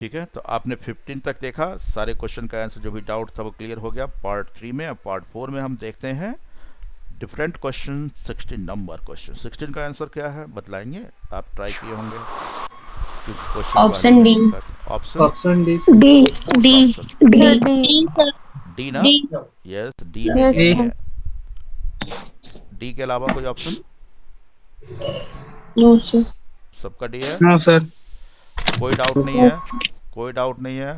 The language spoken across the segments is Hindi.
ठीक है, तो आपने 15 तक देखा, सारे क्वेश्चन का आंसर जो भी डाउट था वो क्लियर हो गया। पार्ट 3 में, अब पार्ट 4 में हम देखते हैं डिफरेंट क्वेश्चन। 16 नंबर क्वेश्चन, 16 का आंसर क्या है बताएंगे? आप ट्राई किए होंगे क्योंकि क्वेश्चन पहले ऑप्शन मिल डी। चुका था। Option option D sir. D. Fourth D. Option D. D sir. D ना? डी। यस, डी में यस डी ए। सर। है। डी के अलावा कोई ऑप्शन? No sir. सबका डी है? No sir. कोई डाउट नहीं है? यस। कोई डाउट नहीं है?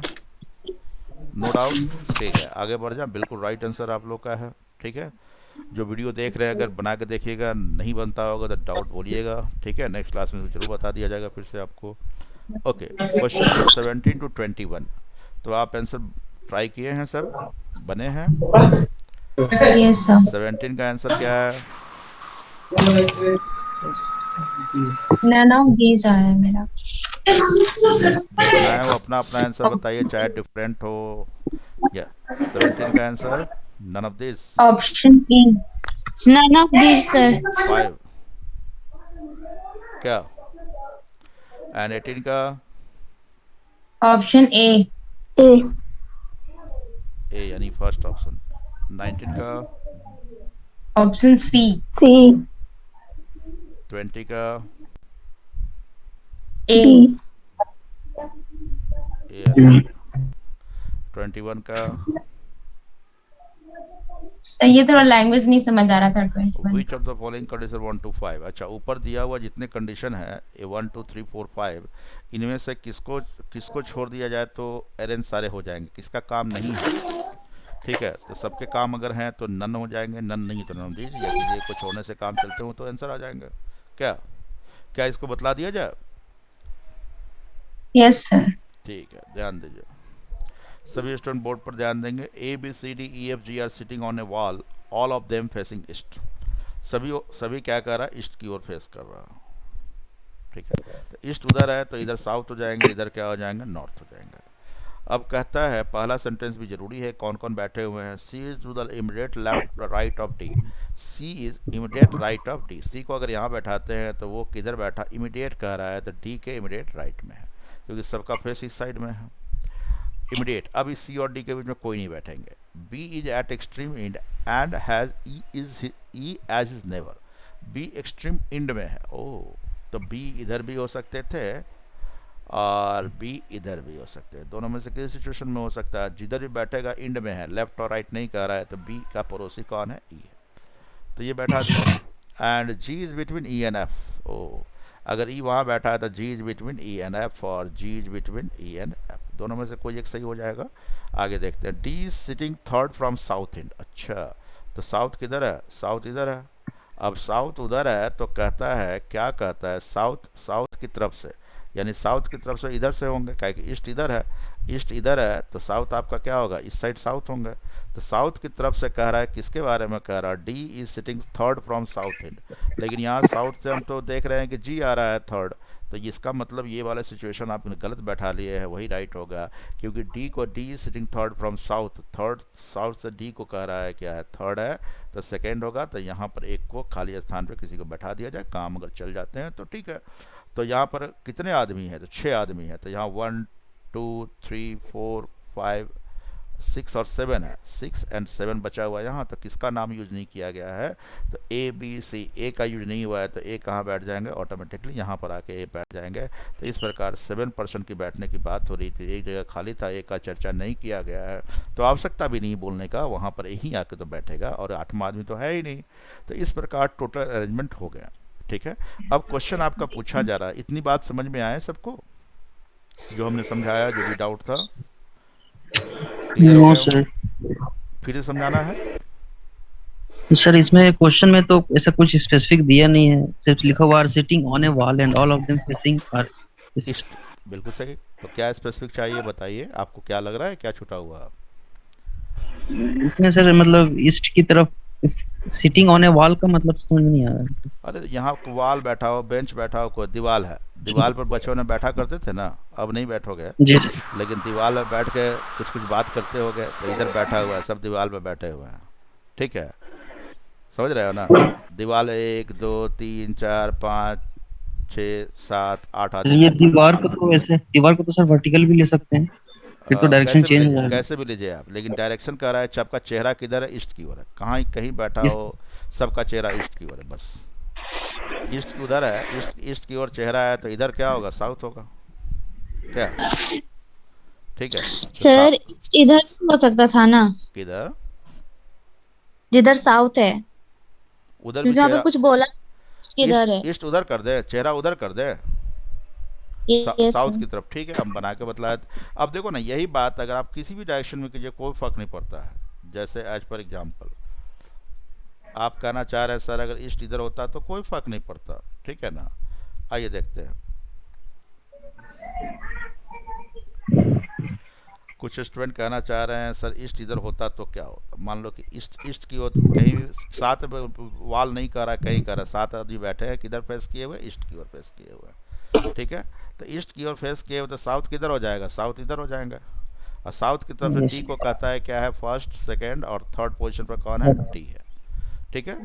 No doubt. ठीक है, आगे बढ़ जाए। बिल्कुल राइट आंसर आप लोग का है। ठीक है, जो वीडियो देख रहे हैं अगर बना के देखिएगा, नहीं बनता होगा तो डाउट बोलिएगा। ठीक है, नेक्स्ट क्लास में जरूर बता दिया जाएगा फिर से आपको। Okay, question number 17 to 21। तो आप आंसर ट्राई किए हैं सब, बने हैं? Yes sir. 17 का आंसर क्या है? नन ऑफ दीज आया मेरा। जो बनाया है वो अपना अपना आंसर बताइए, चाहे डिफरेंट हो या। 17 का answer none of this. Option E. None of these sir. 5 क्या? एंड 18 का? Option A. ए। ए यानी फर्स्ट ऑप्शन। 19 का? Option C. सी। 20 का? ए। ए यानी 21 का? सर ये थोड़ा लैंग्वेज नहीं समझ आ रहा था 21 विच का। Of the following condition 1 to 5। अच्छा, ऊपर दिया हुआ जितने कंडीशन है ए 1 2 3 4 5, इनमें से किसको किसको छोड़ दिया जाए तो अरेंज सारे हो जाएंगे, किसका काम नहीं है? ठीक है, तो सबके काम अगर हैं तो नन हो जाएंगे, नन नहीं तो नन दीजिए, या किसी एक को छोड़ने से काम चलते हो तो आंसर आ जाएंगे। क्या क्या इसको बतला दिया जाए? Yes sir. ठीक है, ध्यान दीजिए। सभी स्टूडेंट बोर्ड पर ध्यान देंगे। A B C D E F G are sitting on a wall, all of them facing east. सभी सभी क्या कर रहा है? ईस्ट की ओर फेस कर रहा है। ठीक है, तो ईस्ट उधर है तो इधर साउथ हो जाएंगे, इधर क्या हो जाएंगे? नॉर्थ हो जाएंगे। अब कहता है, पहला सेंटेंस भी जरूरी है, कौन कौन बैठे हुए हैं? C is to the immediate left right of D. C is immediate right of D. C को अगर यहाँ बैठाते हैं तो वो किधर बैठा? इमीडिएट कह रहा है तो डी के इमीडिएट राइट में है, क्योंकि सबका फेस इस साइड में है। इमीडिएट, अब इस सी और डी के बीच में कोई नहीं बैठेंगे। B is at extreme end and has E as his neighbour. B extreme end में है। ओ, तो बी इधर भी हो सकते थे और बी इधर भी हो सकते हैं। दोनों में से किसी सिचुएशन में हो सकता है। जिधर भी बैठेगा इंड में है, लेफ्ट और राइट नहीं कह रहा है, तो बी का पड़ोसी कौन है? ई है, तो ये बैठा दिया। And G is between E and F. Oh, अगर ई वहाँ बैठा है तो G is between E and F, और G is between E and F, दोनों में से कोई एक सही हो जाएगा। आगे देखते हैं। D is sitting third from south end. अच्छा, तो साउथ किधर है? साउथ इधर है। अब साउथ उधर है तो कहता है, क्या कहता है? साउथ साउथ की तरफ से, यानी साउथ की तरफ से इधर से होंगे, क्या कि ईस्ट इधर है। ईस्ट इधर है तो साउथ आपका क्या होगा? इस साइड साउथ होंगे। तो साउथ की तरफ से कह रहा है, किसके बारे में कह रहा है? D is sitting third from south end. लेकिन यहाँ साउथ से हम तो देख रहे हैं कि जी आ रहा है थर्ड, तो इसका मतलब ये वाला सिचुएशन आपने गलत बैठा लिए है, वही राइट होगा। क्योंकि डी को, D is sitting third from south, third south से डी को कह रहा है क्या है? थर्ड है, तो सेकेंड होगा। तो यहाँ पर एक को खाली स्थान पर किसी को बैठा दिया जाए, काम अगर चल जाते हैं तो ठीक है। तो यहाँ पर कितने आदमी हैं? तो 6 आदमी हैं। तो यहाँ 1 2 3 4 5 6 और 7 है। 6 एंड 7 बचा हुआ है यहाँ, तो किसका नाम यूज नहीं किया गया है? तो ए बी सी, ए का यूज नहीं हुआ है, तो ए कहाँ बैठ जाएंगे? ऑटोमेटिकली यहाँ पर आके ए बैठ जाएंगे। तो इस प्रकार 7% की बैठने की बात हो रही थी, एक जगह खाली था, ए का चर्चा नहीं किया गया है, तो आवश्यकता भी नहीं बोलने का, वहाँ पर यही आके तो बैठेगा, और 8वां आदमी तो है ही नहीं। तो इस प्रकार टोटल अरेंजमेंट हो गया। ठीक है, अब क्वेश्चन आपका पूछा जा रहा है। इतनी बात समझ में आए सबको? जो हमने समझाया, जो भी डाउट था क्लियर हो नो गया होगा? सर। फिर से समझाना है सर इसमें क्वेश्चन में तो ऐसा कुछ स्पेसिफिक दिया नहीं है, सिर्फ क्या? लिखा हुआ are sitting on a wall and all of them facing are east. East, बिल्कुल सही। तो क्या स्पेसिफिक चाहिए बताइए, आपको क्या लग रहा है, क्या छूटा हुआ? इसमें सर मतलब ईस्ट की तरफ सिटिंग ऑन ए वॉल का मतलब समझ में नहीं आ रहा अरे यहाँ वॉल बैठा हो, बेंच बैठा हो, कोई दीवार है, दीवार पर बच्चों ने बैठा करते थे ना, अब नहीं बैठोगे, जी। लेकिन दीवार पर बैठ के कुछ कुछ बात करते होगे, तो इधर बैठा हुआ है, सब दीवार पर बैठे हुए हैं। ठीक है, समझ रहे हो ना? दीवार 1 2 3 4 5 6 7 8 आ ये जाएगा। दीवार को तो सर वर्टिकल भी ले सकते हैं, फिर तो डायरेक्शन चेंज हो जाएगा। कैसे भी लीजिए आप, लेकिन डायरेक्शन कह रहा है आपका चेहरा किधर है, ईस्ट की ओर है, कहाँ कहीं बैठा Yes, हो सबका चेहरा ईस्ट की ओर है बस। ईस्ट की उधर है, ईस्ट ईस्ट की ओर चेहरा है तो इधर क्या होगा, साउथ होगा क्या, ठीक है तो सर इधर भी हो सकता था ना, किधर, जिधर साउथ है, उधर भी क्योंकि वहां पे चेहरा, कुछ बोला किधर ईस्ट है। ईस्ट उधर कर दे, चेहरा उधर कर दे, यस साउथ सर। की तरफ, ठीक है हम बना के बतलाए। अब देखो ना, यही बात अगर आप किसी भी डायरेक्शन में कीजिए कोई फर्क नहीं पड़ता है। जैसे एज पर एग्जाम्पल आप कहना चाह रहे हैं सर अगर ईस्ट इधर होता तो कोई फर्क नहीं पड़ता, ठीक है ना। आइए देखते हैं, कुछ स्टूडेंट कहना चाह रहे हैं सर ईस्ट इधर होता तो क्या होता। मान लो कि ईस्ट ईस्ट की ओर कहीं सात वाल नहीं कर रहा, कहीं कर रहा, सात आदमी बैठे हैं किधर फेस किए हुए, ईस्ट की ओर फेस किए हुए, ठीक है। तो ईस्ट की ओर फेस किए हुए तो साउथ किधर हो जाएगा, साउथ इधर हो जाएगा। और साउथ की तरफ से डी yes, को कहता है क्या है, फर्स्ट सेकेंड और थर्ड पोजीशन पर कौन है, डी है, ठीक है।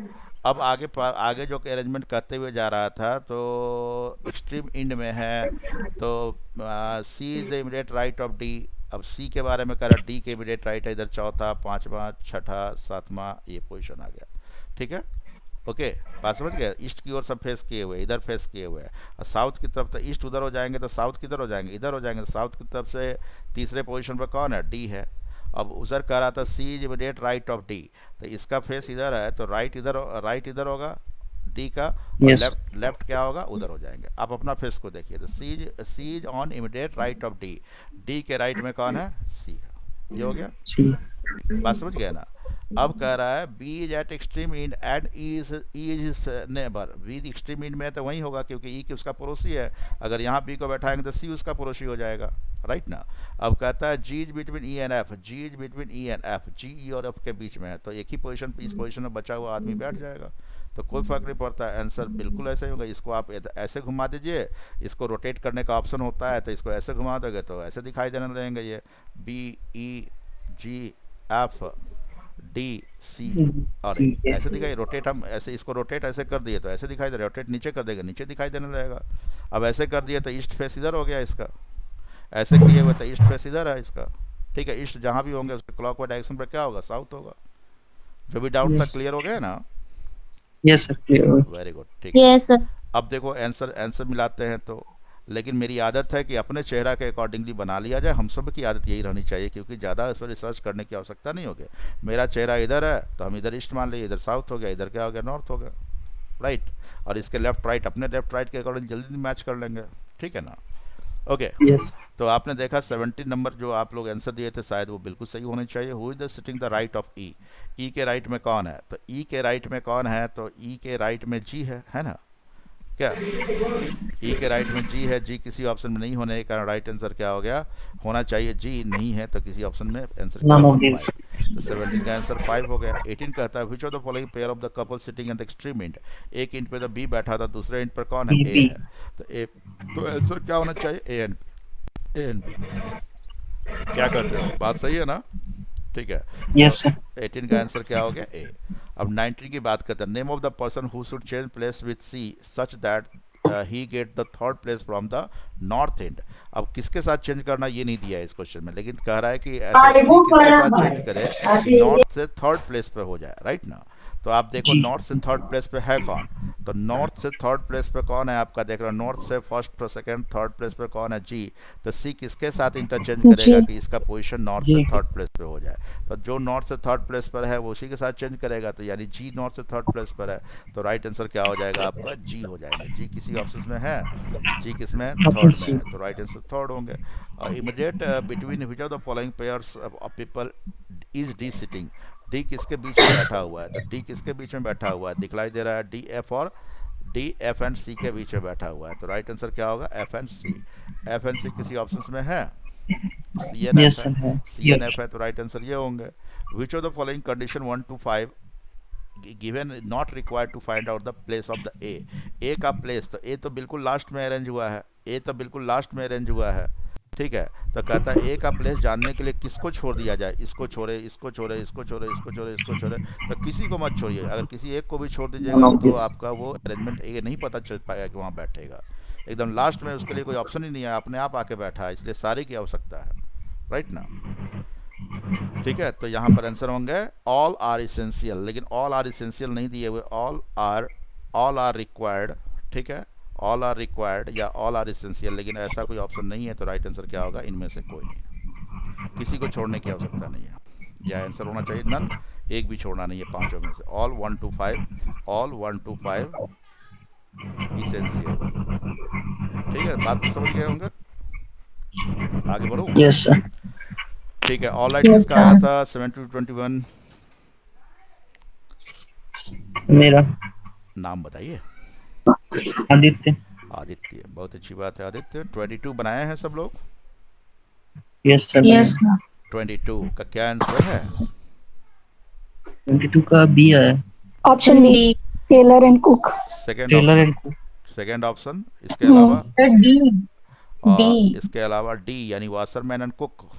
अब आगे जो अरेंजमेंट करते हुए जा रहा था तो एक्सट्रीम इंड में है तो C is the immediate right of D. अब सी के बारे में कह रहा, डी के इमीडिएट राइट है इधर चौथा पांचवा छठा सातवां ये पोजीशन आ गया, ठीक है। ओके, बात समझ गए, ईस्ट की ओर सब फेस किए हुए, इधर फेस किए हुए हैं। और साउथ की तरफ तो ईस्ट उधर हो जाएंगे तो साउथ किधर हो जाएंगे, इधर हो जाएंगे। तो साउथ की तरफ से तीसरे पोजीशन पर कौन है, डी है। अब उधर कह रहा था C is immediate right of D, तो इसका फेस इधर है तो राइट इधर होगा डी का, और yes, लेफ्ट लेफ्ट क्या होगा, उधर हो जाएंगे। आप अपना फेस को देखिए तो C is on immediate right of D, D के राइट में कौन है, सी है। ये हो गया, see, बात समझ गए ना। अब कह रहा है B is at extreme end and E is his neighbour. B extreme end में है तो वही होगा क्योंकि ई की उसका पड़ोसी है। अगर यहाँ बी को बैठाएंगे तो सी उसका पड़ोसी हो जाएगा, राइट ना। अब कहता है G is between E and F, G is between E and F, G E और एफ के बीच में है तो एक ही पोजीशन, इस पोजीशन में बचा हुआ आदमी बैठ जाएगा, तो कोई फर्क नहीं पड़ता। आंसर बिल्कुल ऐसे ही होगा। इसको आप ऐसे घुमा दीजिए, इसको रोटेट करने का ऑप्शन होता है तो इसको ऐसे घुमा दोगे तो ऐसे दिखाई देने लगेंगे ये बी ई जी एफ डी सी और see, ए, yes, ऐसे दिखाई, रोटेट हम ऐसे इसको रोटेट ऐसे कर दिए तो ऐसे दिखाई दे, रोटेट नीचे कर देगा नीचे दिखाई देने लगेगा। अब ऐसे कर दिए तो ईस्ट फेस इधर हो गया इसका, ऐसे किए हुए तो ईस्ट फेस इधर है इसका, ठीक है। ईस्ट जहाँ भी होंगे उसके क्लॉकवाइज डायरेक्शन पर क्या होगा, साउथ होगा। जो भी डाउट था yes, क्लियर हो गया ना, yes sir, clear. Very good, ठीक है। Yes sir. अब देखो आंसर आंसर मिलाते हैं तो, लेकिन मेरी आदत है कि अपने चेहरा के अकॉर्डिंगली बना लिया जाए, हम सब की आदत यही रहनी चाहिए क्योंकि ज़्यादा इस पर रिसर्च करने की आवश्यकता नहीं होगी। मेरा चेहरा इधर है तो हम इधर ईस्ट मान लिए, इधर साउथ हो गया, इधर क्या हो गया, नॉर्थ हो गया, राइट। और इसके लेफ्ट राइट अपने लेफ्ट राइट के अकॉर्डिंग जल्दी मैच कर लेंगे, ठीक है ना। ओके, Yes, तो आपने देखा 70 नंबर जो आप लोग आंसर दिए थे शायद वो बिल्कुल सही होने चाहिए। Who is the sitting the right of E, E के राइट में कौन है, तो ई के राइट में कौन है, तो ई के राइट में जी है ना क्या, ई के राइट में जी है। जी किसी ऑप्शन में नहीं होने के कारण राइट आंसर क्या हो गया, होना चाहिए जी, नहीं है तो किसी ऑप्शन में आंसर क्या none होगा, of these. 5। तो 17 का आंसर 5 हो गया। 18 कहता है विच of the following pair of the couple sitting at the extreme and, एक इंड पे तो बी बैठा था, दूसरे इंड पर कौन है, ए B. है। तो ए, तो आंसर क्या होना चाहिए, ए एंड बी। क्या कहते हो, बात सही है ना, ठीक है। Yes तो sir. 18 का आंसर क्या हो गया, ए। अब 19 की बात करते हैं, name of the person who should change place with C such that he get the third place from the north end. अब किसके साथ चेंज करना ये नहीं दिया है इस क्वेश्चन में, लेकिन कह रहा है कि ऐसे सी किसके साथ चेंज करे कि नॉर्थ से थर्ड प्लेस पे हो जाए, राइट ना। तो आप देखो जी। नॉर्थ से थर्ड प्लेस पे है कौन, तो नॉर्थ से थर्ड प्लेस पे कौन है आपका, देख रहे हो नॉर्थ से फर्स्ट सेकंड थर्ड प्लेस पे कौन है, जी। तो सी किसके साथ इंटरचेंज करेगा कि इसका पोजीशन नॉर्थ से जी। थर्ड प्लेस पे हो जाए, तो जो नॉर्थ से थर्ड प्लेस पर है वो उसी के साथ चेंज करेगा, तो यानी जी नॉर्थ से थर्ड प्लेस पर है तो राइट आंसर क्या हो जाएगा आपका, जी हो जाएगा। जी किसी ऑप्शन में है, जी किसमें है, थर्ड में है, तो राइट आंसर थर्ड होंगे। Immediate between which of the following pairs of people is D sitting, D किसके बीच में बैठा हुआ है, तो डी किसके बीच में बैठा हुआ है, दिखलाई दे रहा है डी एफ और डी एफ एंड सी के बीच में बैठा हुआ है, तो राइट आंसर क्या होगा, F and C. F and C किसी ऑप्शन में है, C and Yes F sir. है, है. C and Yes. एफ है, तो राइट आंसर ये होंगे। Which of the following condition 1 to 5 given not required to find out the place of the A का प्लेस, तो ए तो बिल्कुल लास्ट में अरेंज हुआ है, ए तो बिल्कुल लास्ट में अरेंज हुआ है, ठीक है। तो कहता है ए का प्लेस जानने के लिए किसको छोड़ दिया जाए, इसको छोड़े, इसको छोड़े, इसको छोड़े, इसको छोड़े, इसको छोड़े, तो किसी को मत छोड़िए। अगर किसी एक को भी छोड़ दीजिएगा तो आपका वो अरेंजमेंट ये नहीं पता चल पाएगा कि वहाँ बैठेगा। एकदम लास्ट में उसके लिए कोई ऑप्शन ही नहीं है, अपने आप आके बैठा है, इसलिए सारी की आवश्यकता है, राइट ना। ठीक है, तो यहाँ पर आंसर होंगे ऑल आर इसेंशियल, लेकिन ऑल आर इसेंशियल नहीं दिए हुए, ऑल आर रिक्वायर्ड, ठीक है, ऑल आर रिक्वायर्ड या ऑल आर इसेंशियल, लेकिन ऐसा कोई ऑप्शन नहीं है, तो राइट आंसर क्या होगा, इनमें से कोई नहीं, किसी को छोड़ने की आवश्यकता नहीं है, यह आंसर होना चाहिए नन, एक भी छोड़ना नहीं है पांचों में से, all 1 to 5, all 1 to 5 essential. ठीक है, बात तो समझ गए होंगे, आगे बढ़ो। Yes sir. ठीक है, ऑल राइट Yes, किसका आया sir. था 7 to 21? मेरा नाम बताइए। आदित्य। आदित्य, बहुत अच्छी बात है आदित्य। 22 बनाए हैं सब लोग? Yes sir. Yes, sir. 22 का क्या आंसर है? 22 का बी आया। Option B, tailor and cook. Second tailor option, and cook. Second option, इसके अलावा Sir, D. और D. इसके अलावा डी यानी वाशरमैन एंड कुक,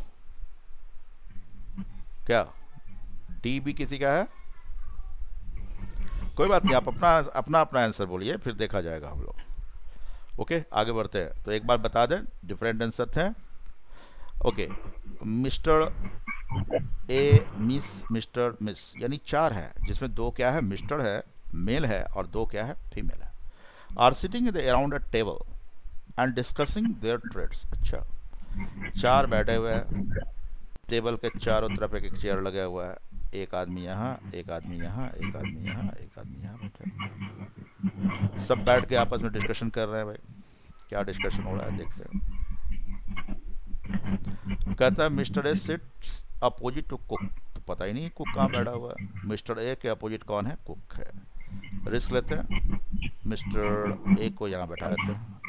क्या डी भी किसी का है? कोई बात नहीं, आप अपना अपना अपना आंसर बोलिए, फिर देखा जाएगा हम लोग। ओके, आगे बढ़ते हैं। तो एक बार बता दें, डिफरेंट आंसर थे। Okay, mister A, miss, mister, miss, यानी 4 है, जिसमें 2 क्या है, मिस्टर है, मेल है, और 2 क्या है, फीमेल है। Are sitting around a table and discussing their trades. अच्छा, 4 बैठे हुए हैं, टेबल के चारों तरफ एक एक चेयर लगा हुआ है, एक आदमी यहाँ, एक आदमी यहाँ, एक आदमी यहाँ, एक आदमी यहाँ बैठे, सब बैठ के आपस में डिस्कशन कर रहे हैं। भाई क्या डिस्कशन हो रहा है, देखते हैं। कहता है Mister A sits opposite to cook, तो पता ही नहीं कुक कहाँ बैठा हुआ है। मिस्टर ए के अपोजिट कौन है, कुक है। रिस्क लेते हैं, मिस्टर ए को यहाँ बैठा देते हैं,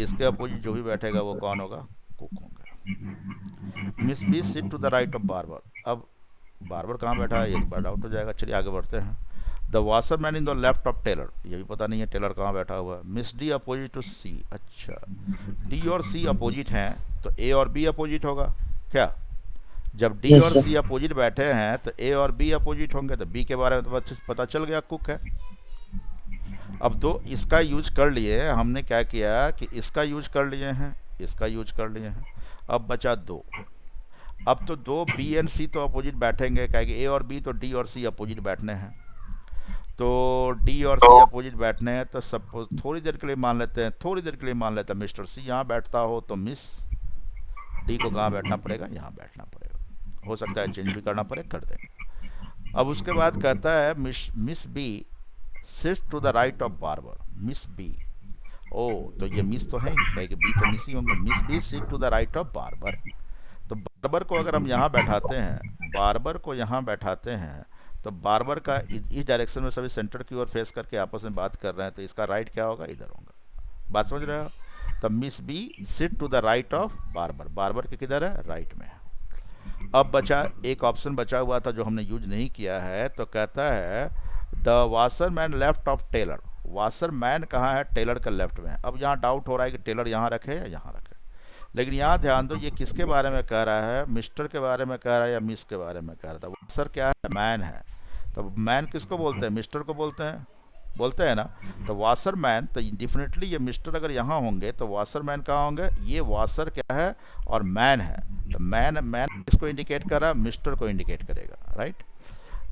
इसके अपोजिट जो भी बैठेगा वो कौन होगा, कुक होंगे। Miss B sit to the right of barber, अब बार्बर कहाँ बैठा है ये एक बार डाउट हो जाएगा। चलिए आगे बढ़ते हैं। The washerman in the left of tailor, ये भी पता नहीं है टेलर कहाँ बैठा हुआ है। मिस डी अपोजिट टू सी, अच्छा डी और सी अपोजिट हैं, तो ए और बी अपोजिट होगा क्या? जब डी Yes, और sir. सी अपोजिट बैठे हैं तो ए और बी अपोजिट होंगे, तो बी के बारे में तो पता चल गया कुक है। अब दो इसका यूज कर लिए, हमने क्या किया कि इसका यूज कर लिए हैं, इसका यूज कर लिए हैं, अब बचा 2। अब तो 2 बी एंड सी तो अपोजिट बैठेंगे, क्या कि ए और बी तो डी और सी अपोजिट बैठने हैं, तो डी और सी अपोजिट बैठने हैं, तो सब थोड़ी देर के लिए मान लेते हैं, थोड़ी देर के लिए मान लेते हैं मिस्टर सी यहाँ बैठता हो, तो मिस डी को कहाँ बैठना पड़ेगा, यहाँ बैठना पड़ेगा। हो सकता है चेंज भी करना पड़े, कर देंगे। अब उसके बाद कहता है Miss B sit to the right of barber, Miss B, oh तो ये मिस तो है ही, कहेंगे बी तो मिस ही होंगे। Miss B sit to the right of barber, तो बार्बर को अगर हम यहाँ बैठाते हैं, बार्बर को यहाँ बैठाते हैं, तो बार्बर का इस डायरेक्शन में सभी सेंटर की ओर फेस करके आपस में बात कर रहे हैं, तो इसका राइट क्या होगा, इधर होगा। बात समझ रहे हो? तो Miss B sit to the right of barber, barber के किधर है, राइट में। अब बचा एक ऑप्शन बचा हुआ था जो हमने यूज नहीं किया है, तो कहता है the washerman left of tailor, washerman कहाँ है, टेलर का लेफ्ट में। अब यहाँ डाउट हो रहा है कि टेलर यहाँ रखे या यहाँ रखे, लेकिन यहाँ ध्यान दो ये किसके बारे में कह रहा है, मिस्टर के बारे में कह रहा है या मिस के बारे में कह रहा था। वाशर क्या है, मैन है, तो मैन किसको बोलते हैं, मिस्टर को बोलते हैं ना। तो वाशरमैन, तो डेफिनेटली ये मिस्टर अगर यहाँ होंगे तो वाशरमैन कहाँ होंगे, ये वाशर क्या है और मैन है, तो मैन किसको इंडिकेट कर रहा है, मिस्टर को इंडिकेट करेगा, राइट।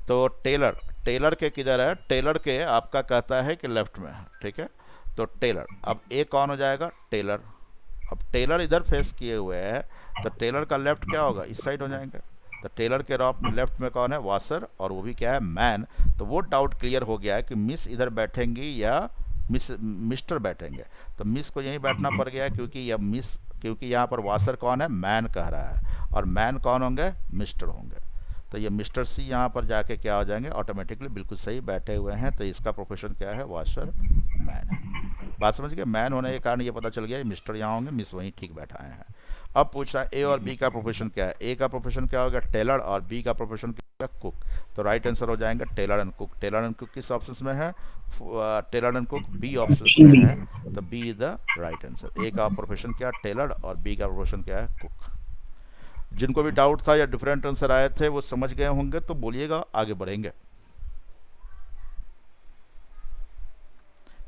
तो टेलर के किधर है, टेलर के आपका कहता है कि लेफ्ट में है, ठीक है। तो टेलर, अब ए कौन हो जाएगा, टेलर। अब टेलर इधर फेस किए हुए है, तो टेलर का लेफ्ट क्या होगा, इस साइड हो जाएंगे। तो टेलर के लेफ्ट में कौन है, वाशर, और वो भी क्या है, मैन। तो वो डाउट क्लियर हो गया है कि मिस इधर बैठेंगी या मिस्टर बैठेंगे। तो मिस को यहीं बैठना पड़ गया क्योंकि यहाँ पर वाशर कौन है, मैन कह रहा है, और मैन कौन होंगे, मिस्टर होंगे। तो ये मिस्टर सी यहाँ पर जाके क्या हो जाएंगे, ऑटोमेटिकली बिल्कुल सही बैठे हुए हैं। तो इसका प्रोफेशन क्या है, वाशर मैन है। बात समझ गए, मैन होने के कारण ये पता चल गया मिस्टर यहाँ होंगे, मिस वहीं ठीक बैठाए हैं। अब पूछ रहा है ए और बी का प्रोफेशन क्या है। ए का प्रोफेशन क्या होगा, टेलर, और बी का प्रोफेशन क्या होगा, कुक। तो राइट आंसर हो जाएंगे tailor and cook. Tailor and cook किस ऑप्शन में है, tailor and cook B option में है, तो B is the right answer. A का प्रोफेशन क्या, टेलर, और बी का प्रोफेशन क्या है, कुक। जिनको भी डाउट था या डिफरेंट आंसर आए थे वो समझ गए होंगे, तो बोलिएगा, आगे बढ़ेंगे।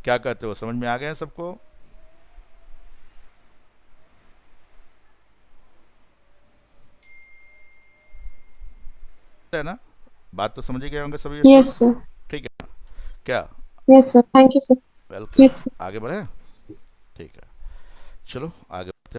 क्या कहते हो, समझ में आ गए हैं सबको? है ना? बात तो समझ गए होंगे सभी Yes, स्टूडेंट? sir. ठीक है, क्या Yes, sir. Thank you, sir. Welcome. Yes, sir. आगे बढ़े, ठीक है, चलो आगे